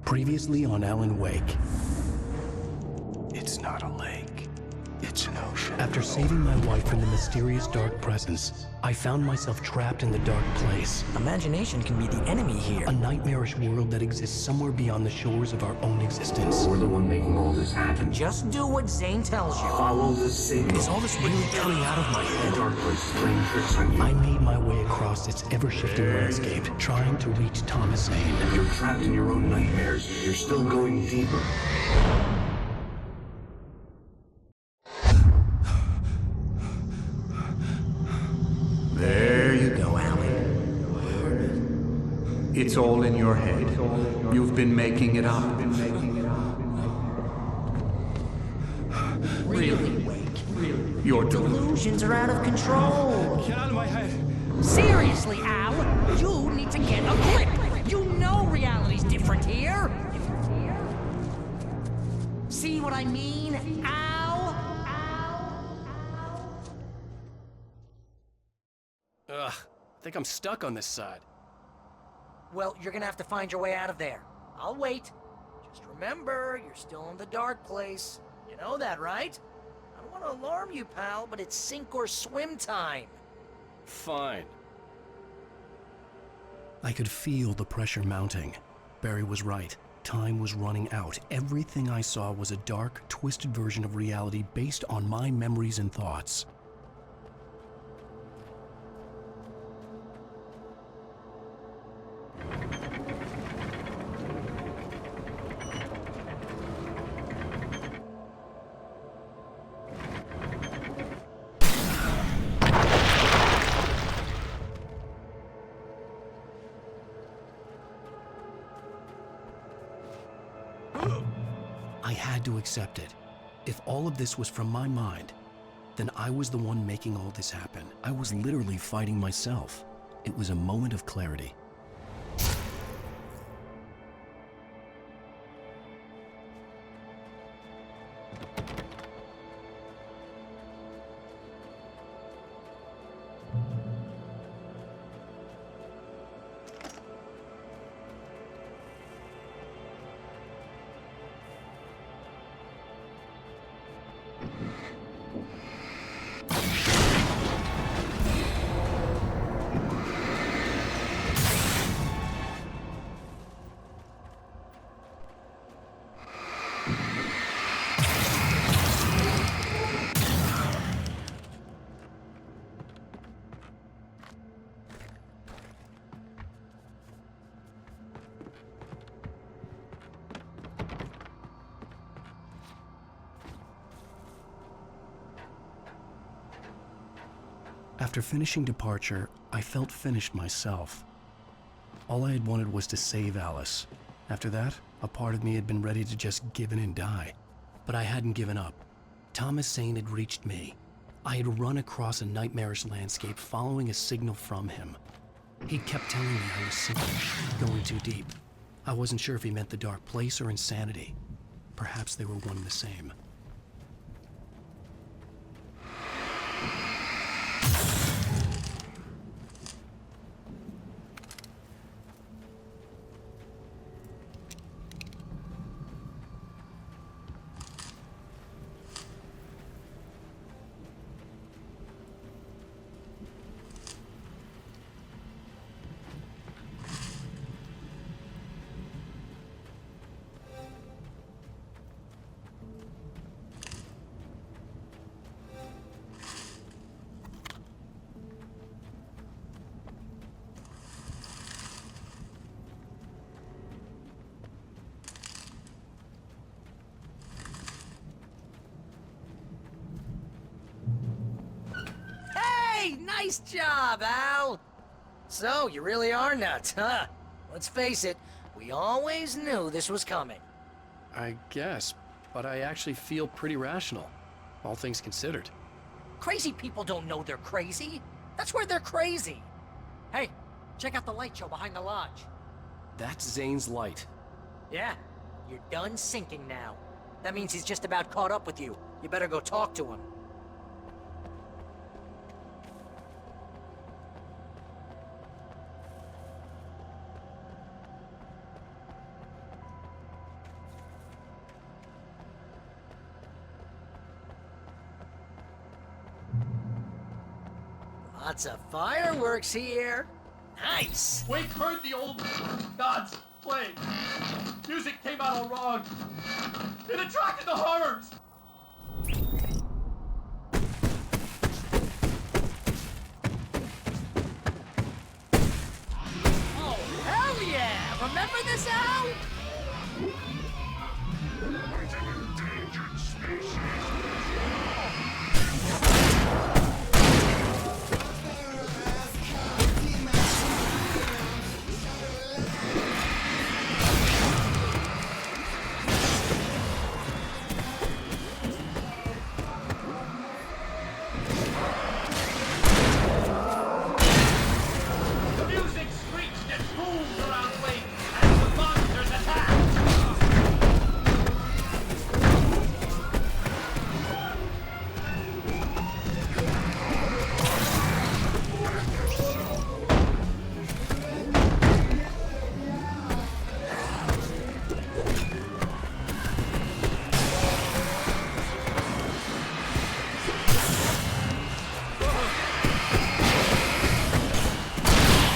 Previously on Alan Wake. It's not a lake. It's an ocean. After saving my wife from the mysterious dark presence, I found myself trapped in the dark place. Imagination can be the enemy here. A nightmarish world that exists somewhere beyond the shores of our own existence. We're the one making all this happen. Just do what Zane tells you. Follow the signal. Is all this really coming out of my The head? dark place is playing tricks on you. I made my way across its ever-shifting landscape, trying to reach Thomas Zane. You're trapped in your own nightmares. You're still going deeper. There you go, Alan. It's all in your head. You've been making it up. Really, Wake? Your Delusions are out of control. Get out of my head. Seriously, Al, you need to get a grip. You know reality's different here. See what I mean, Al? Ugh, I think I'm stuck on this side. Well, you're gonna have to find your way out of there. I'll wait. Just remember, you're still in the dark place. You know that, right? I don't want to alarm you, pal, but it's sink or swim time. Fine. I could feel the pressure mounting. Barry was right. Time was running out. Everything I saw was a dark, twisted version of reality based on my memories and thoughts. I had to accept it. If all of this was from my mind, then I was the one making all this happen. I was literally fighting myself. It was a moment of clarity. After finishing Departure, I felt finished myself. All I had wanted was to save Alice. After that, a part of me had been ready to just give in and die. But I hadn't given up. Thomas Zane had reached me. I had run across a nightmarish landscape following a signal from him. He kept telling me I was sinking, going too deep. I wasn't sure if he meant the dark place or insanity. Perhaps they were one and the same. Nice job, Al! So, you really are nuts, huh? Let's face it, we always knew this was coming. I guess, but I actually feel pretty rational, all things considered. Crazy people don't know they're crazy. That's where they're crazy. Hey, check out the light show behind the lodge. That's Zane's light. Yeah, you're done sinking now. That means he's just about caught up with you. You better go talk to him. Lots of fireworks here. Nice. Wake heard the old gods play. Music came out all wrong. It attracted the horrors. Oh, hell yeah! Remember this, Al? The music screeched and boomed around Wake as the monsters attacked.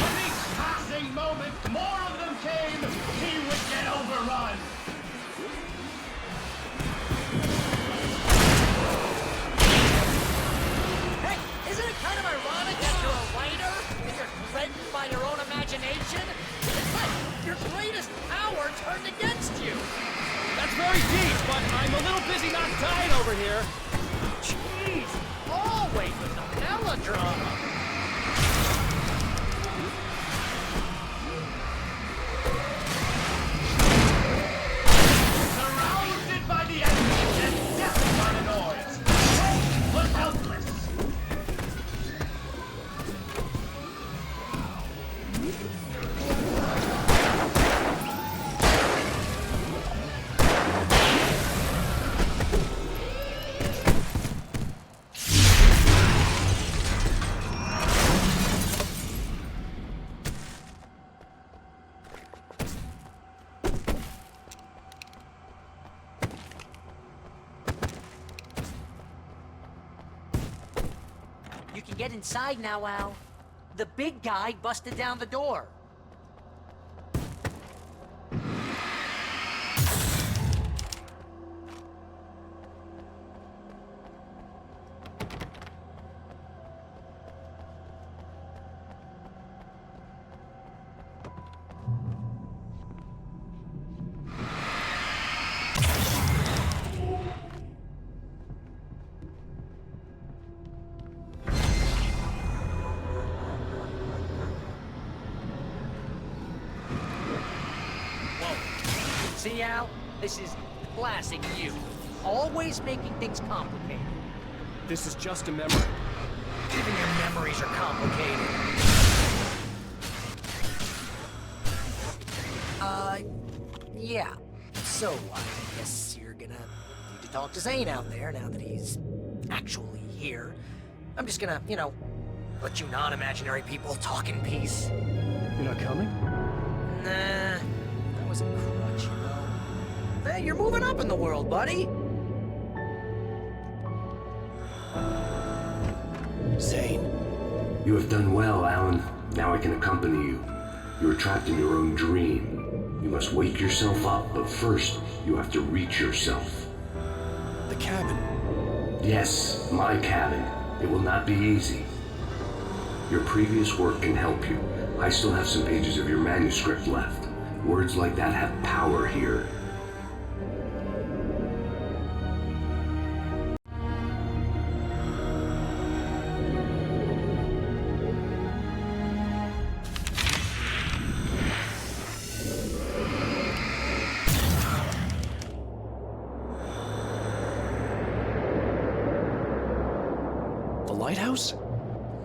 With each passing moment, more of them came. He would get overrun. Hey, isn't it kind of ironic that you're a writer and you're threatened by your own imagination? It's like your greatest power turned against you. That's very deep, but I'm a little busy not dying over here. Jeez, always with the melodrama. Surrounded by the enemy and deafened by the noise. Wake was helpless. You can get inside now, Al. The big guy busted down the door. See, Al? This is classic you. Always making things complicated. This is just a memory. Even your memories are complicated. Yeah. So, I guess you're gonna need to talk to Zane out there now that he's actually here. I'm just gonna, let you non-imaginary people talk in peace. You're not coming? Nah, that was a crutch, you know. Hey, you're moving up in the world, buddy. Zane. You have done well, Alan. Now I can accompany you. You are trapped in your own dream. You must wake yourself up, but first, you have to reach yourself. The cabin. Yes, my cabin. It will not be easy. Your previous work can help you. I still have some pages of your manuscript left. Words like that have power here. The lighthouse?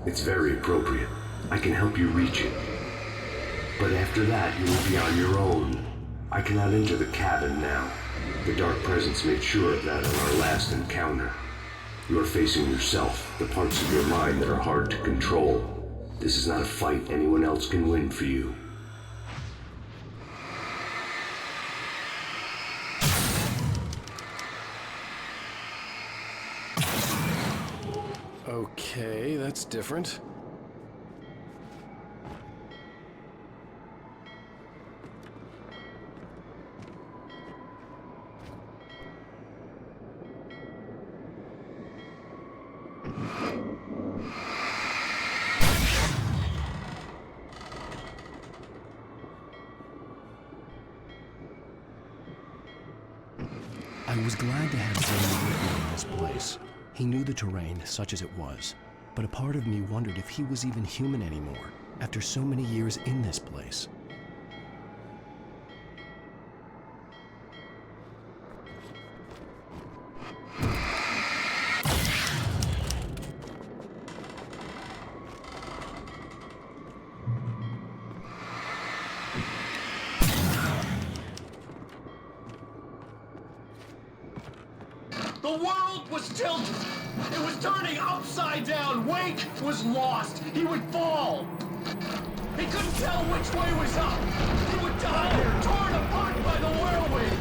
It's very appropriate. I can help you reach it. But after that, you will be on your own. I cannot enter the cabin now. The Dark Presence made sure of that on our last encounter. You are facing yourself, the parts of your mind that are hard to control. This is not a fight anyone else can win for you. Okay, that's different. I was glad to have Zane with me in this place. He knew the terrain, such as it was, but a part of me wondered if he was even human anymore, after so many years in this place. The world was tilted. It was turning upside down. Wake was lost. He would fall. He couldn't tell which way was up. He would die, torn apart by the whirlwind.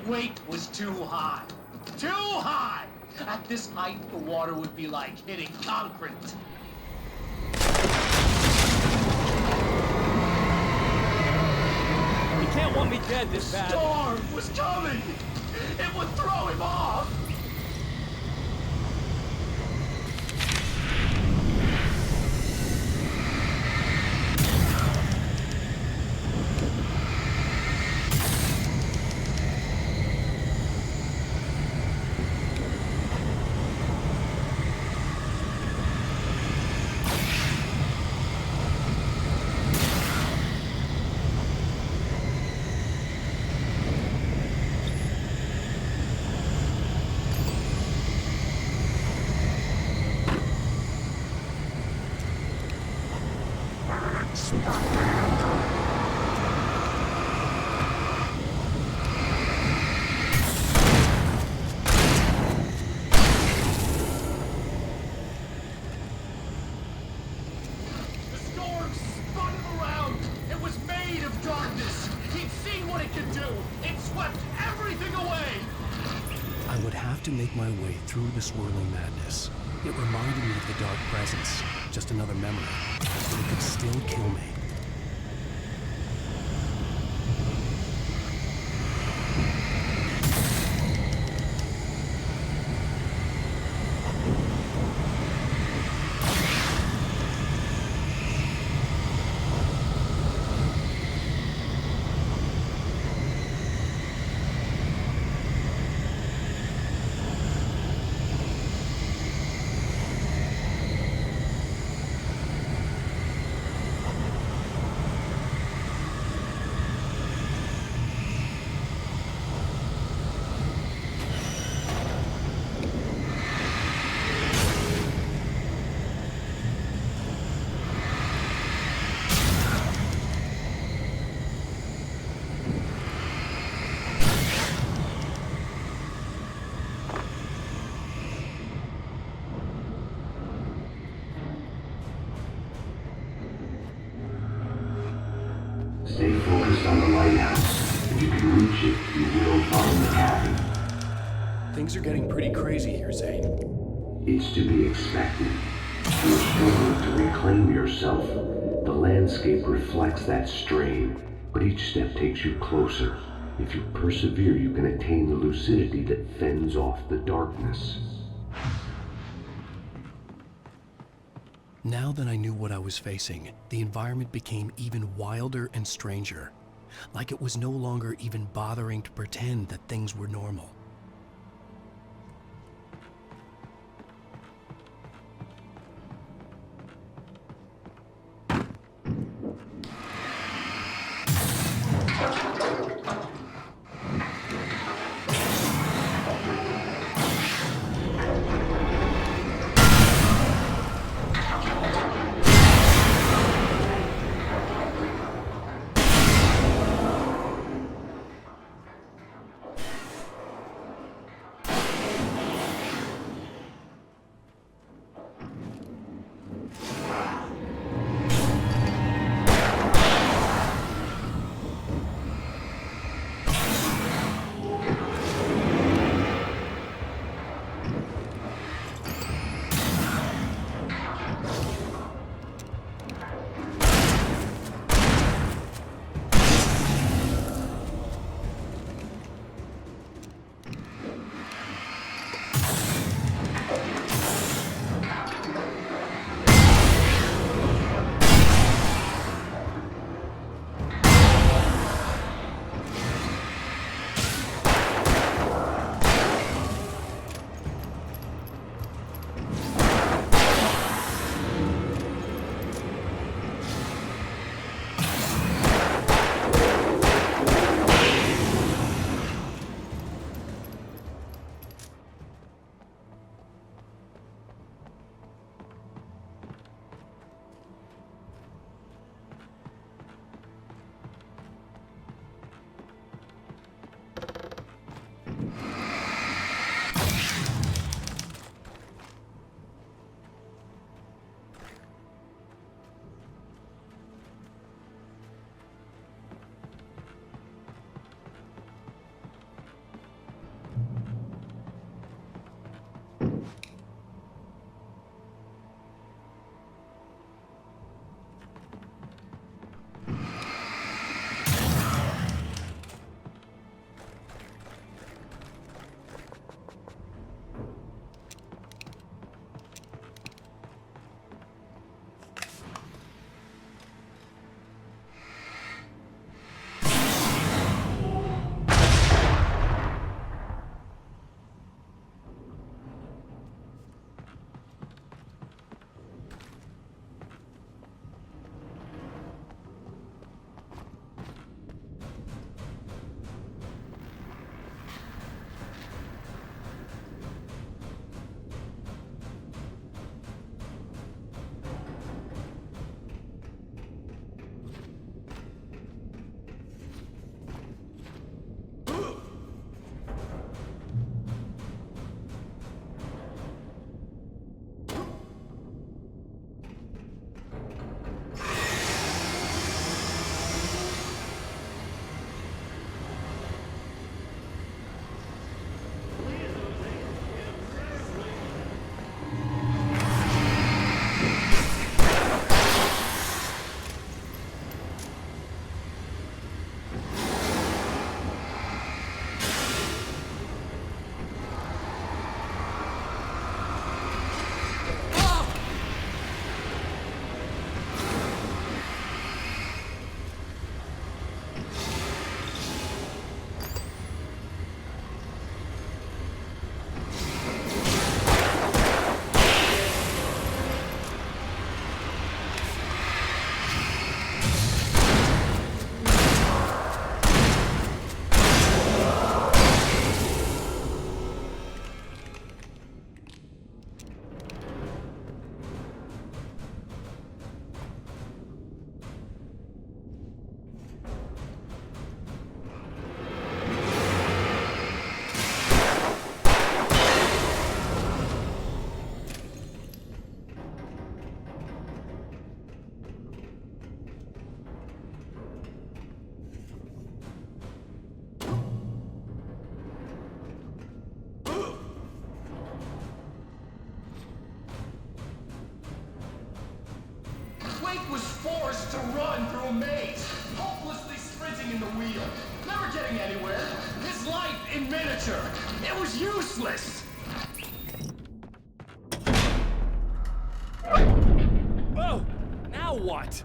Weight was too high. Too high! At this height, the water would be like hitting concrete. You can't want me dead this bad. Storm was coming! It would throw him off! To make my way through the swirling madness. It reminded me of the dark presence, just another memory, but it could still kill me. Stay focused on the lighthouse. If you can reach it, you will find the cabin. Things are getting pretty crazy here, Zane. It's to be expected. You're struggling to reclaim yourself. The landscape reflects that strain, but each step takes you closer. If you persevere, you can attain the lucidity that fends off the darkness. Now that I knew what I was facing, the environment became even wilder and stranger. Like it was no longer even bothering to pretend that things were normal. was forced to run through a maze, hopelessly sprinting in the wheel, never getting anywhere. His life in miniature. It was useless. Oh, now what?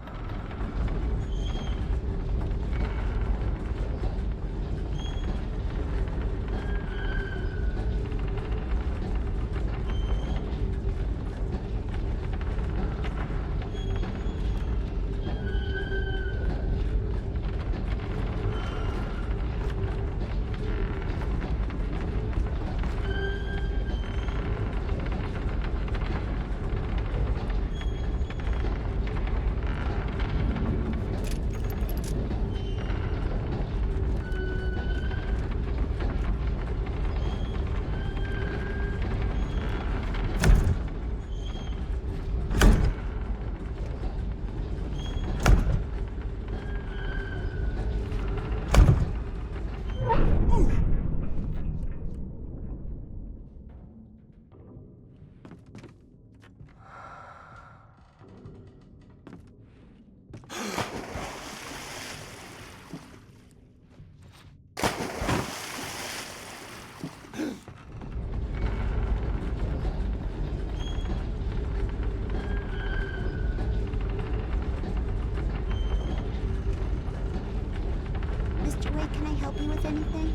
Mr. Wake, can I help you with anything?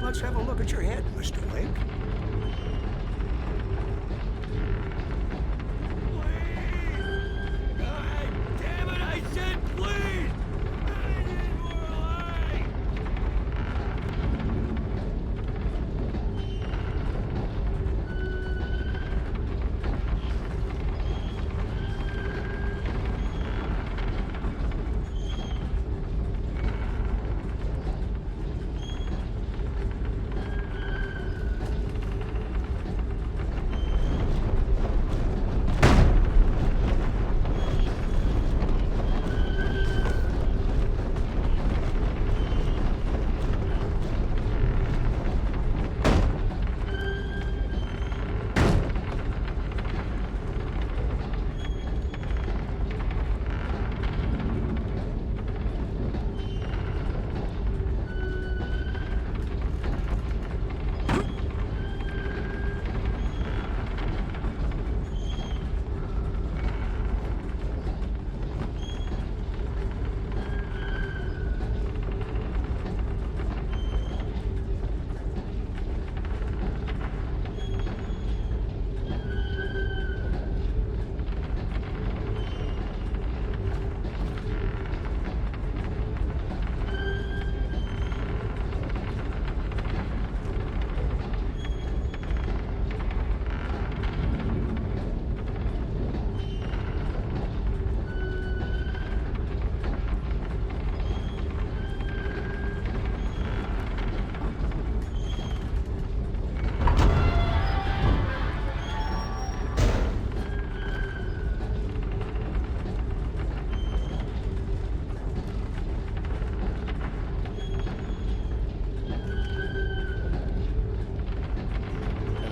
Let's have a look at your head, Mr. Wake. God damn it, I said please! I need more light!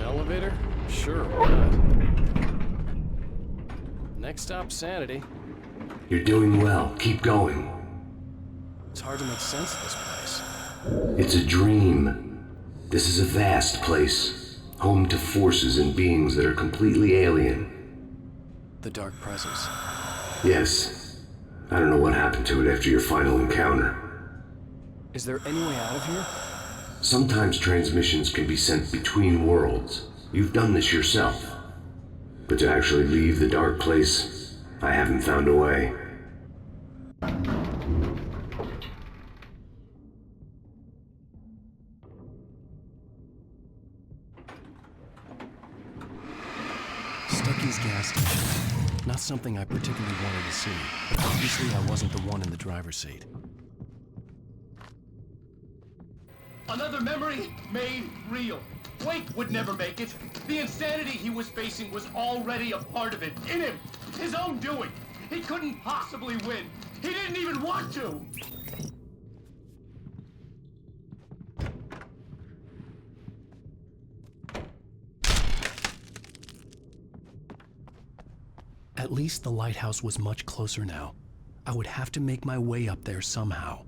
Elevator? Sure, why not? Next stop, Sanity. You're doing well. Keep going. It's hard to make sense of this place. It's a dream. This is a vast place, home to forces and beings that are completely alien. The Dark Presence. Yes. I don't know what happened to it after your final encounter. Is there any way out of here? Sometimes transmissions can be sent between worlds. You've done this yourself. But to actually leave the dark place, I haven't found a way. Stucky's gas station. Not something I particularly wanted to see, but obviously I wasn't the one in the driver's seat. Another memory made real. Wake would never make it. The insanity he was facing was already a part of it, in him. His own doing. He couldn't possibly win. He didn't even want to. At least the lighthouse was much closer now. I would have to make my way up there somehow.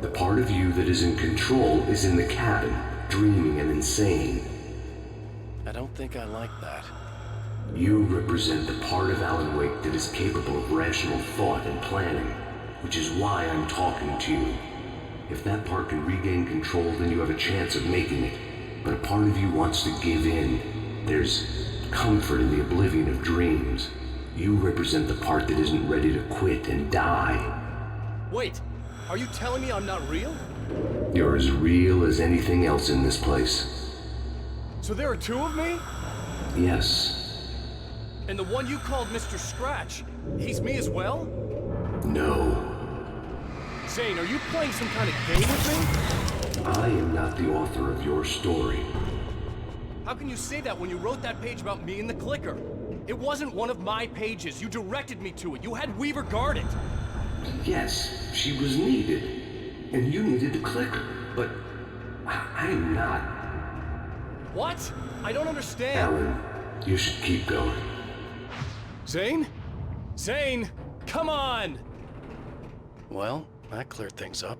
The part of you that is in control is in the cabin, dreaming and insane. I don't think I like that. You represent the part of Alan Wake that is capable of rational thought and planning, which is why I'm talking to you. If that part can regain control, then you have a chance of making it. But a part of you wants to give in. There's comfort in the oblivion of dreams. You represent the part that isn't ready to quit and die. Wait, are you telling me I'm not real? You're as real as anything else in this place. So there are two of me? Yes. And the one you called Mr. Scratch, he's me as well? No. Zane, are you playing some kind of game with me? I am not the author of your story. How can you say that when you wrote that page about me in the clicker? It wasn't one of my pages. You directed me to it. You had Weaver guard it. Yes, she was needed. And you needed the clicker. But I'm not. What? I don't understand. Alan, you should keep going. Zane? Zane! Come on! Well, that cleared things up.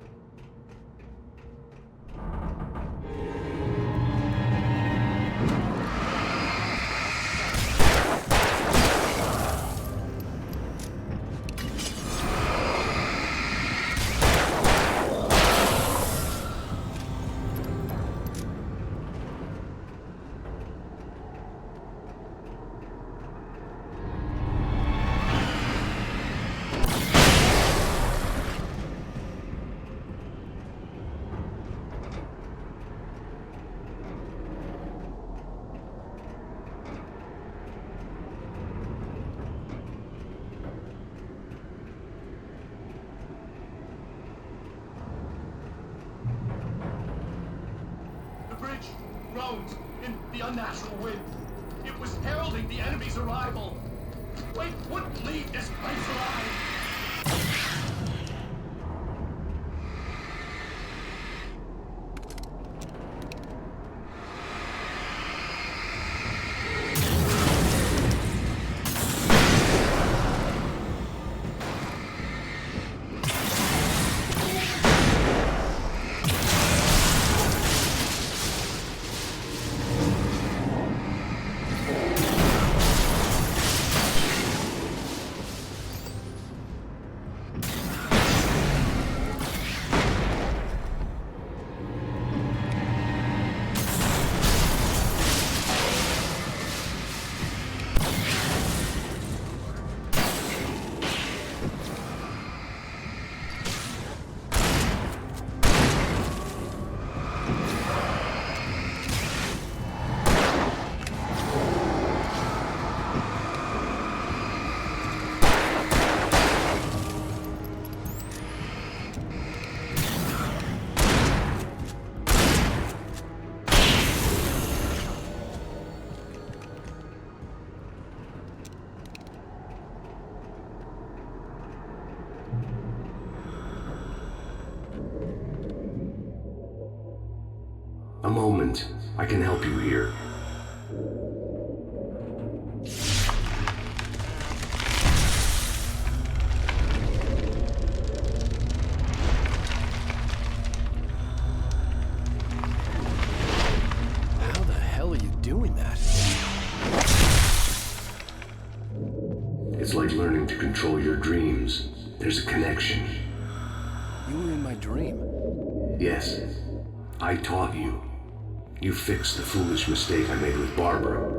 Groaned in the unnatural wind. It was heralding the enemy's arrival. Wait, wouldn't leave this place alive. A moment. I can help you here. How the hell are you doing that? It's like learning to control your dreams. There's a connection. You were in my dream. Yes. I taught you. You fixed the foolish mistake I made with Barbara.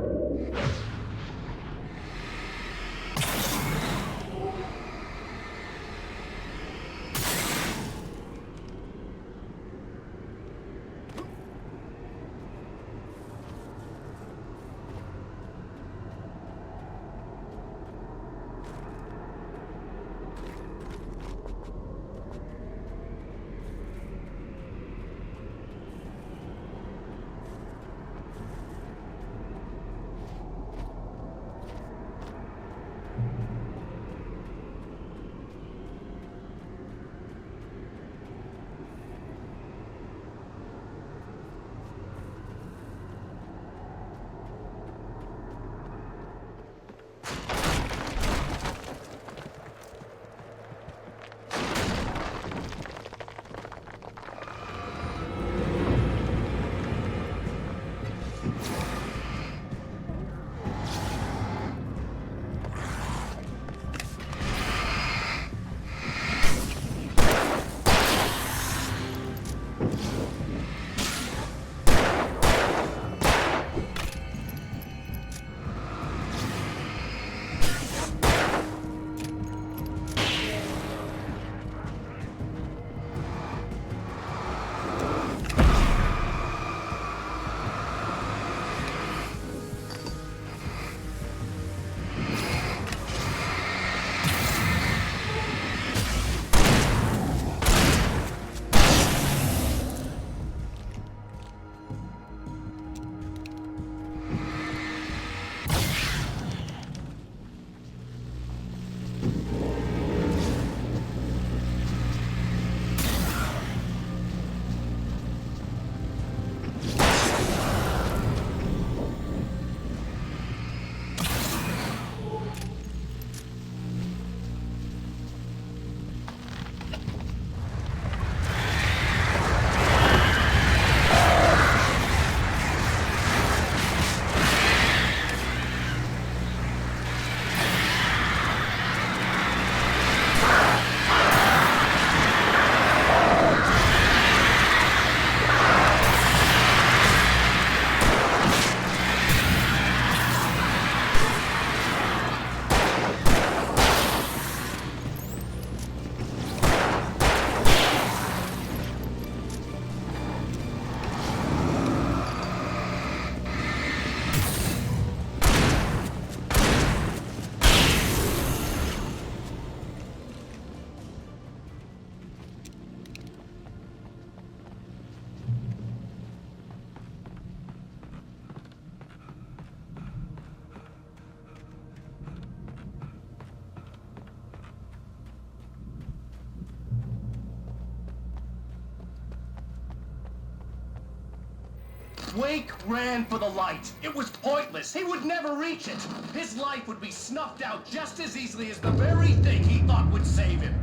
Wake ran for the light. It was pointless. He would never reach it. His life would be snuffed out just as easily as the very thing he thought would save him.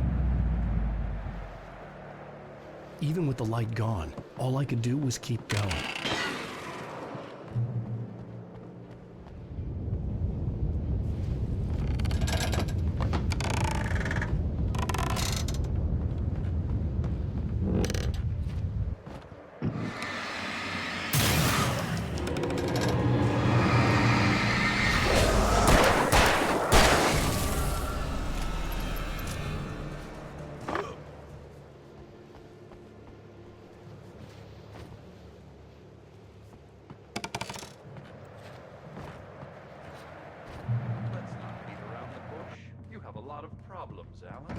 Even with the light gone, all I could do was keep going. Let's not beat around the bush. You have a lot of problems, Alan.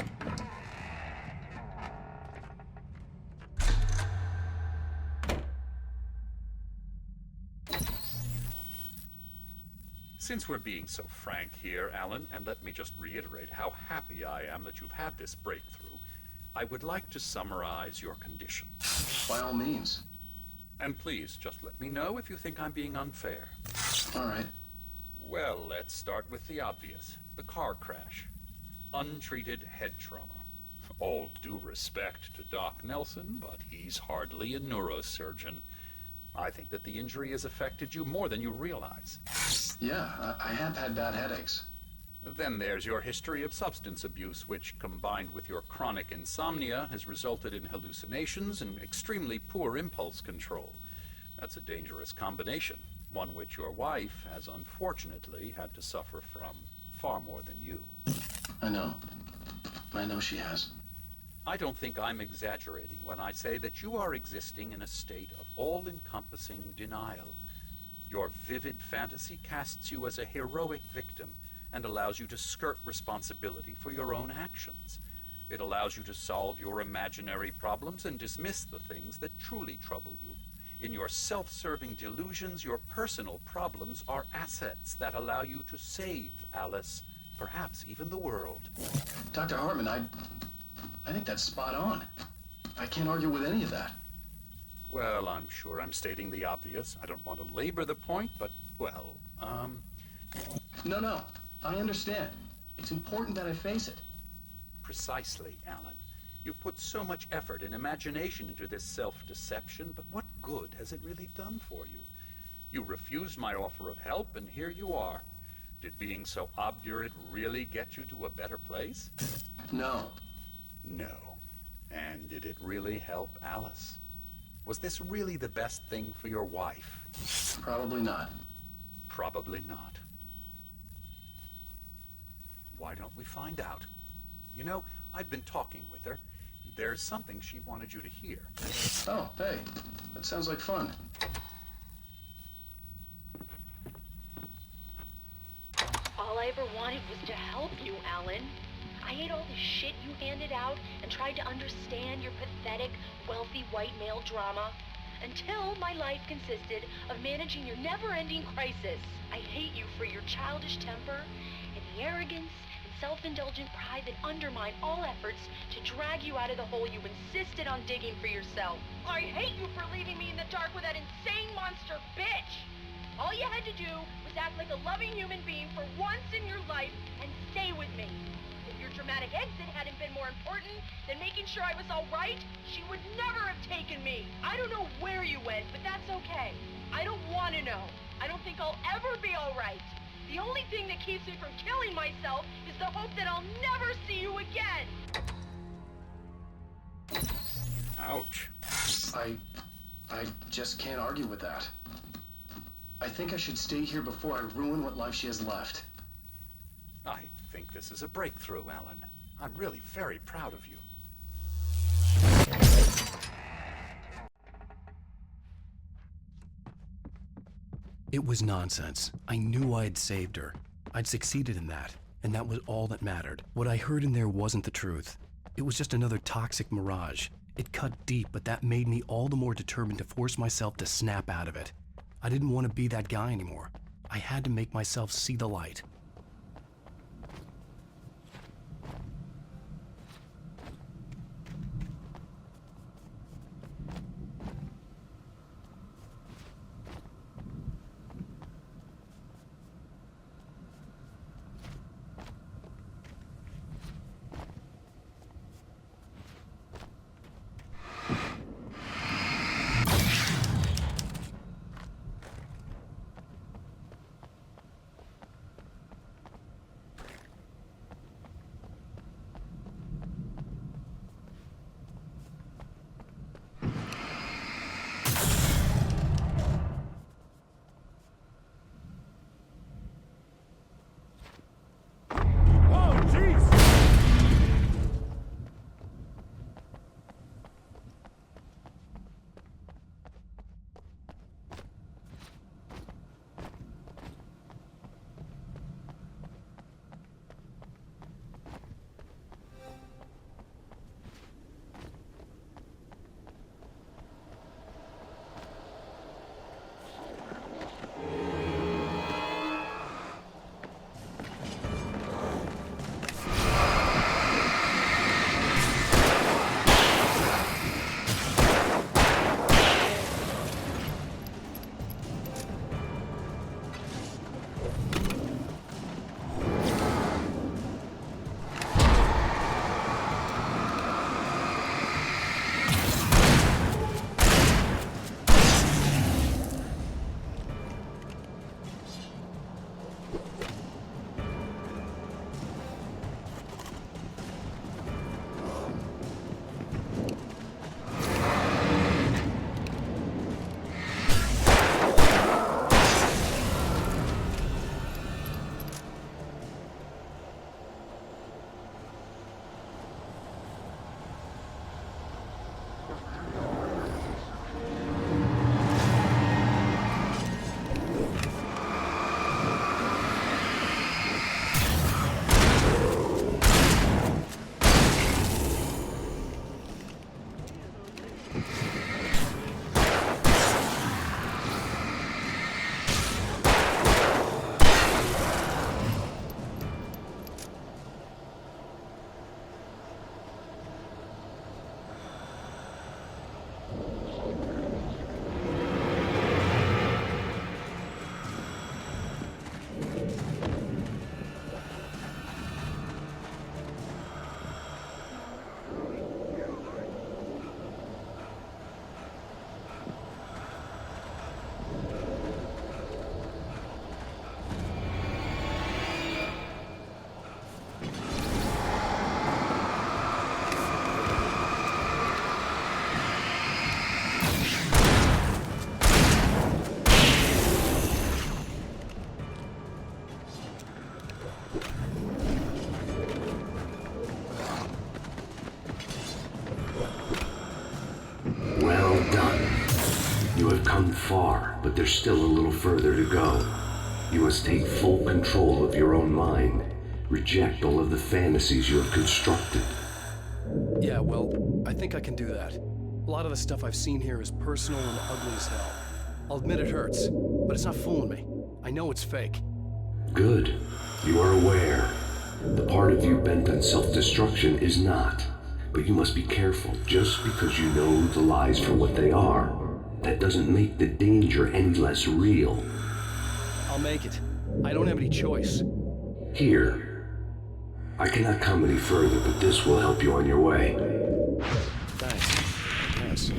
Since we're being so frank here, Alan, and let me just reiterate how happy I am that you've had this breakthrough, I would like to summarize your condition. By all means. And please, just let me know if you think I'm being unfair. All right. Well, let's start with the obvious. The car crash. Untreated head trauma. All due respect to Doc Nelson, but he's hardly a neurosurgeon. I think that the injury has affected you more than you realize. Yeah, I have had bad headaches. Then there's your history of substance abuse, which, combined with your chronic insomnia, has resulted in hallucinations and extremely poor impulse control. That's a dangerous combination, one which your wife has unfortunately had to suffer from far more than you. I know. I know she has. I don't think I'm exaggerating when I say that you are existing in a state of all-encompassing denial. Your vivid fantasy casts you as a heroic victim and allows you to skirt responsibility for your own actions. It allows you to solve your imaginary problems and dismiss the things that truly trouble you. In your self-serving delusions, your personal problems are assets that allow you to save Alice, perhaps even the world. Dr. Hartman, I think that's spot on. I can't argue with any of that. Well, I'm sure I'm stating the obvious. I don't want to labor the point, but, well, No, I understand. It's important that I face it. Precisely, Alan. You've put so much effort and imagination into this self-deception, but what good has it really done for you? You refused my offer of help, and here you are. Did being so obdurate really get you to a better place? No. No. And did it really help Alice? Was this really the best thing for your wife? Probably not. Probably not. Why don't we find out? You know, I've been talking with her. There's something she wanted you to hear. Oh, hey. That sounds like fun. All I ever wanted was to help you, Alan. I ate all the shit you handed out and tried to understand your pathetic, wealthy white male drama until my life consisted of managing your never-ending crisis. I hate you for your childish temper and the arrogance and self-indulgent pride that undermine all efforts to drag you out of the hole you insisted on digging for yourself. I hate you for leaving me in the dark with that insane monster bitch! All you had to do was act like a loving human being for once in your life and stay with me. If your dramatic exit hadn't been more important than making sure I was all right, she would never have taken me. I don't know where you went, but that's okay. I don't want to know. I don't think I'll ever be all right. The only thing that keeps me from killing myself is the hope that I'll never see you again. Ouch. I just can't argue with that. I think I should stay here before I ruin what life she has left. I think this is a breakthrough, Alan. I'm really very proud of you. It was nonsense. I knew I had saved her. I'd succeeded in that, and that was all that mattered. What I heard in there wasn't the truth. It was just another toxic mirage. It cut deep, but that made me all the more determined to force myself to snap out of it. I didn't want to be that guy anymore. I had to make myself see the light. You have come far, but there's still a little further to go. You must take full control of your own mind. Reject all of the fantasies you have constructed. Yeah, well, I think I can do that. A lot of the stuff I've seen here is personal and ugly as hell. I'll admit it hurts, but it's not fooling me. I know it's fake. Good. You are aware. The part of you bent on self-destruction is not. But you must be careful. Just because you know the lies for what they are, that doesn't make the danger any less real. I'll make it. I don't have any choice. Here. I cannot come any further, but this will help you on your way. Thanks. Yes.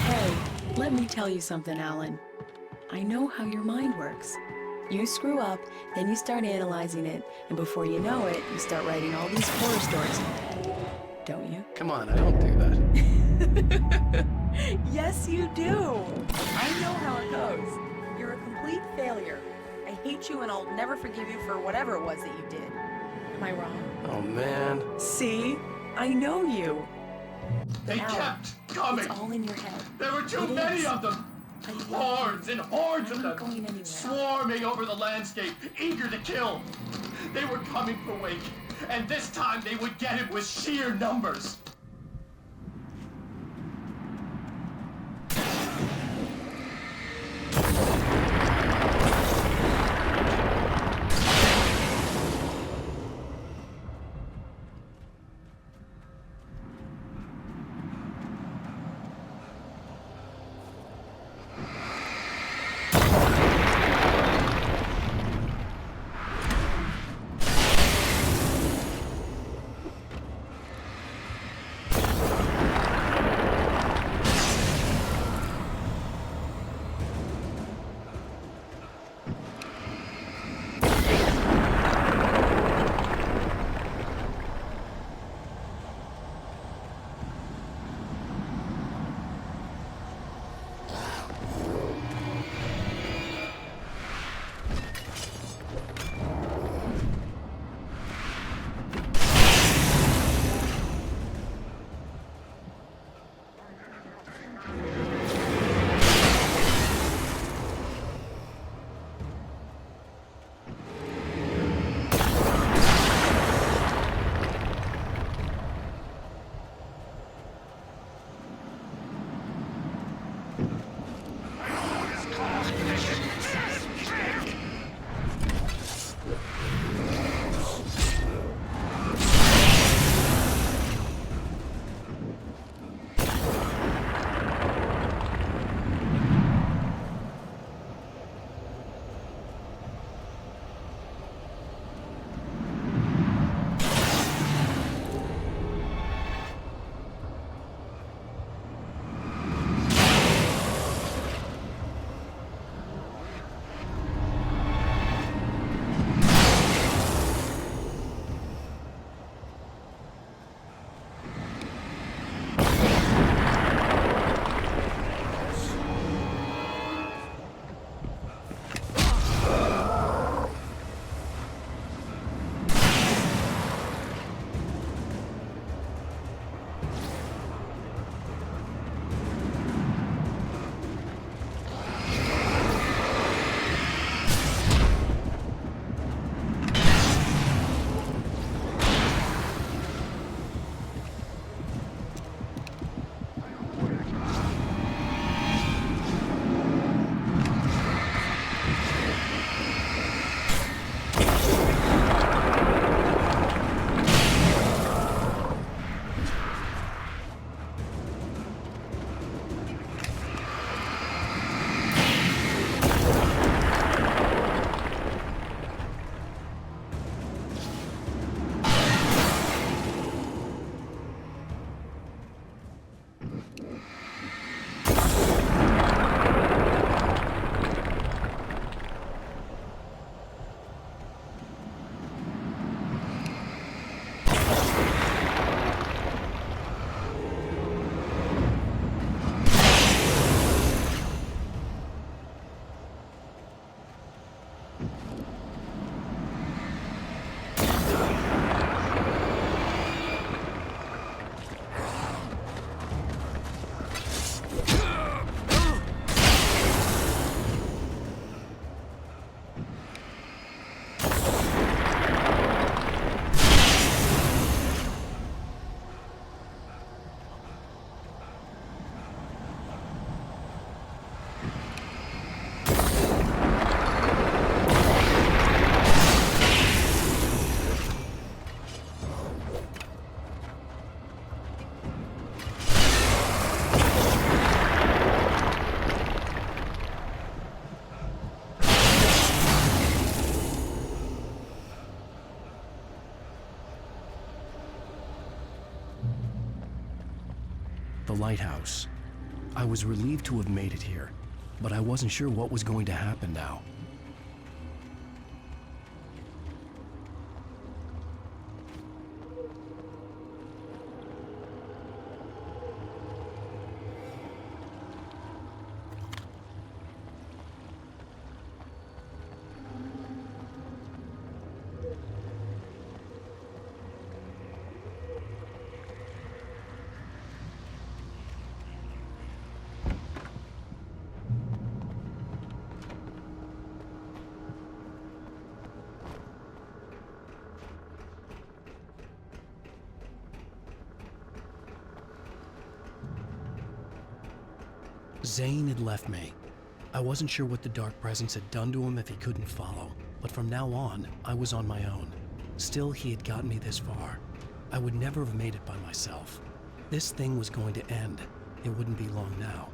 Hey, let me tell you something, Alan. I know how your mind works. You screw up, then you start analyzing it, and before you know it, you start writing all these horror stories. Don't you? Come on, I don't do that. Yes, you do. I know how it goes. You're a complete failure. I hate you and I'll never forgive you for whatever it was that you did. Am I wrong? Oh, man. See? I know you. They Alan, kept coming. It's all in your head. There were too many of them. Hordes and hordes of them, going anywhere. swarming over the landscape, eager to kill. They were coming for Wake, and this time they would get him with sheer numbers. lighthouse. I was relieved to have made it here, but I wasn't sure what was going to happen now. Zane had left me. I wasn't sure what the dark presence had done to him if he couldn't follow, but from now on, I was on my own. Still, he had gotten me this far. I would never have made it by myself. This thing was going to end. It wouldn't be long now.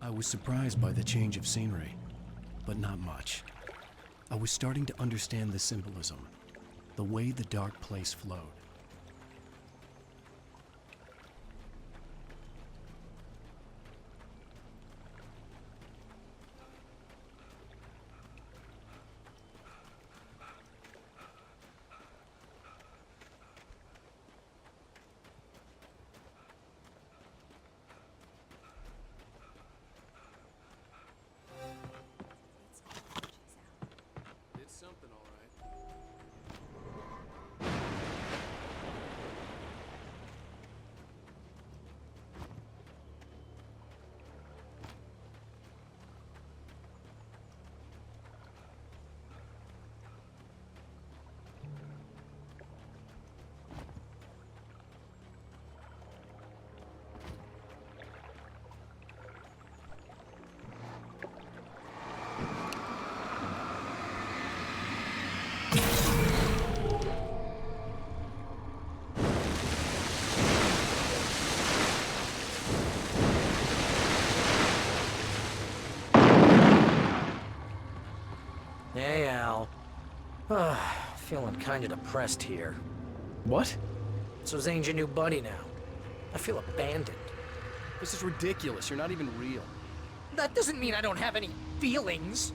I was surprised by the change of scenery, but not much. I was starting to understand the symbolism, the way the dark place flowed. Something, all right. Hey, Al. Feeling kinda depressed here. What? So Zane's your new buddy now. I feel abandoned. This is ridiculous. You're not even real. That doesn't mean I don't have any feelings.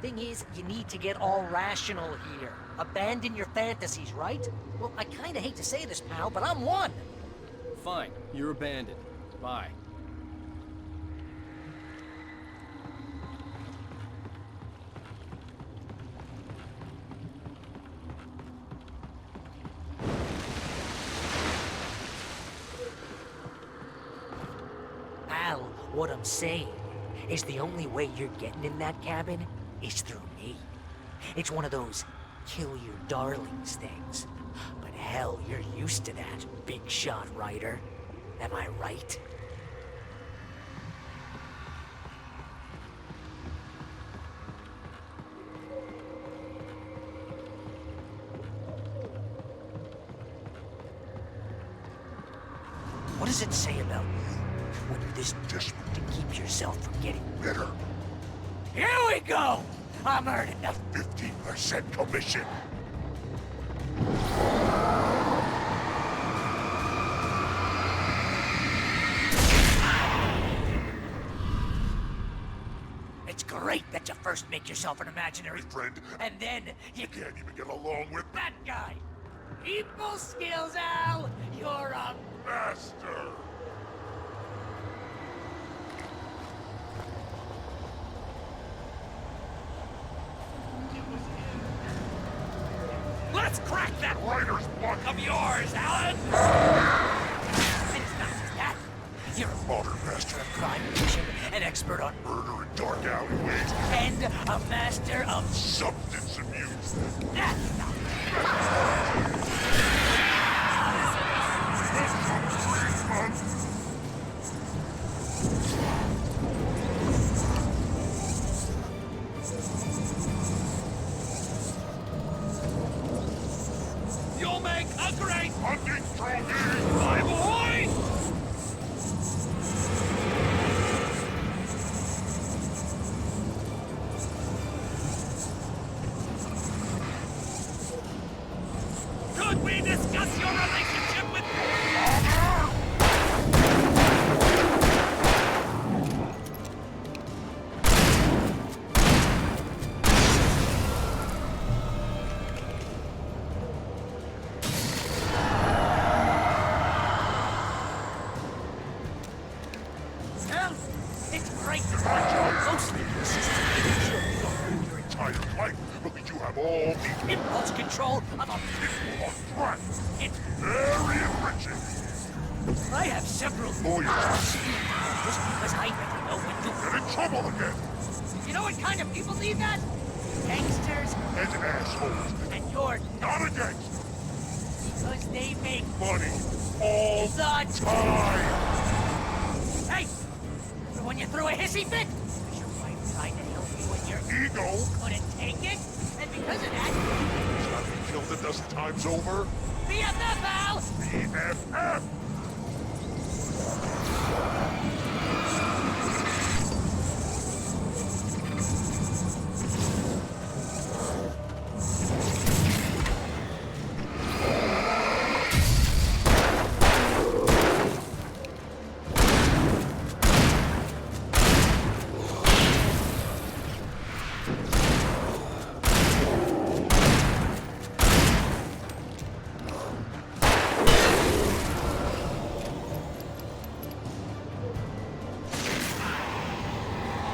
Thing is, you need to get all rational here. Abandon your fantasies, right? Well, I kinda hate to say this, pal, but I'm one. Fine. You're abandoned. Bye. Al, what I'm saying is the only way you're getting in that cabin is through me. It's one of those kill your darlings things. But hell, you're used to that, big shot writer. Am I right? What does it say about you when you're this desperate to keep yourself from getting better? Here we go! I'm earning a 15% commission. It's great that you first make yourself an imaginary friend, and then you can't even get along with that guy. People skills, Al! You're a master! Let's crack that writer's block of yours, Alan! And it's not just that. You're a modern master of crime fiction, an expert on murder and dark alleyways, and a master of substance abuse. That's not You'll make a great hunting trophy, my boy! Could we discuss your relationship with Well, it's great to find you mostly consistent your Entire life, but you have all the impulse control of a people on track. It's Very enriching. I have several Lawyers just because I never know when to get in trouble again. You know what kind of people need that? Gangsters And assholes. and you're Not a gangster. because they make Money. All the time. Hey! But when you threw a hissy fit, was your wife trying to help you and your Ego. couldn't take it? And because of that, Shot me killed a dozen times over. BFF, Al! BFF.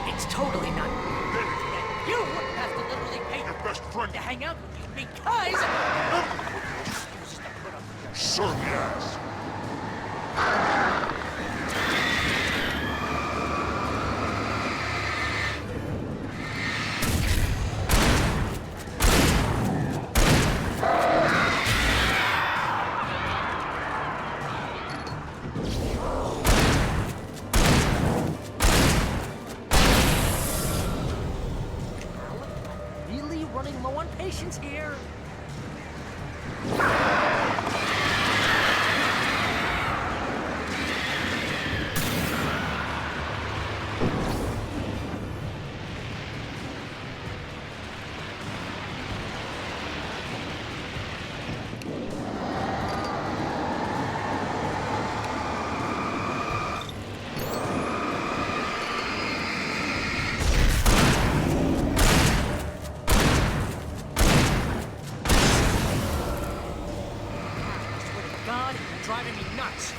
It's totally not. And you have to literally pay Your best friend to hang out with you because. certainly has. Really running low on patience here. God, you're driving me nuts.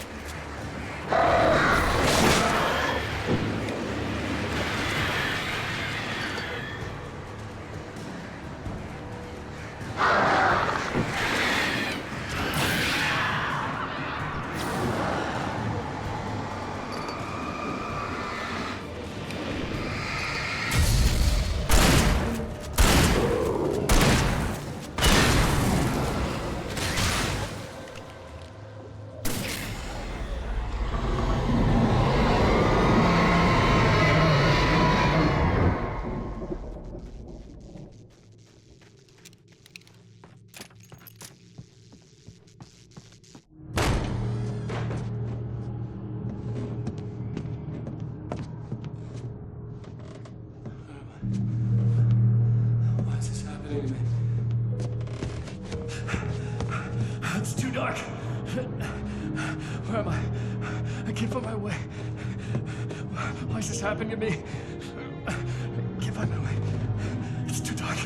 Why is this happening to me? It's too dark. Where am I? I can't find my way. Why is this happening to me? I can't find my way. It's too dark.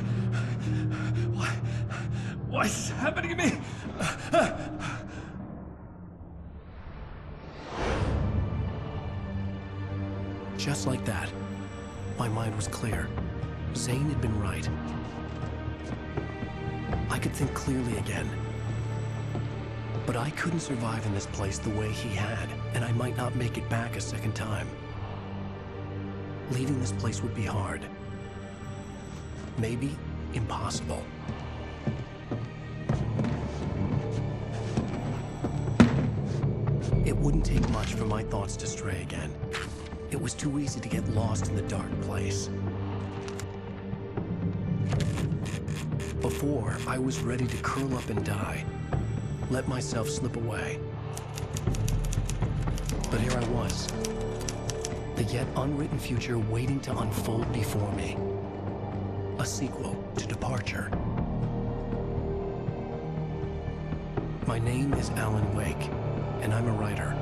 Why is this happening to me? Just like that, my mind was clear. Zane had been right. I could think clearly again. But I couldn't survive in this place the way he had, and I might not make it back a second time. Leaving this place would be hard. Maybe impossible. It wouldn't take much for my thoughts to stray again. It was too easy to get lost in the dark place. Before, I was ready to curl up and die, let myself slip away. But here I was, the yet unwritten future waiting to unfold before me. A sequel to Departure. My name is Alan Wake, and I'm a writer.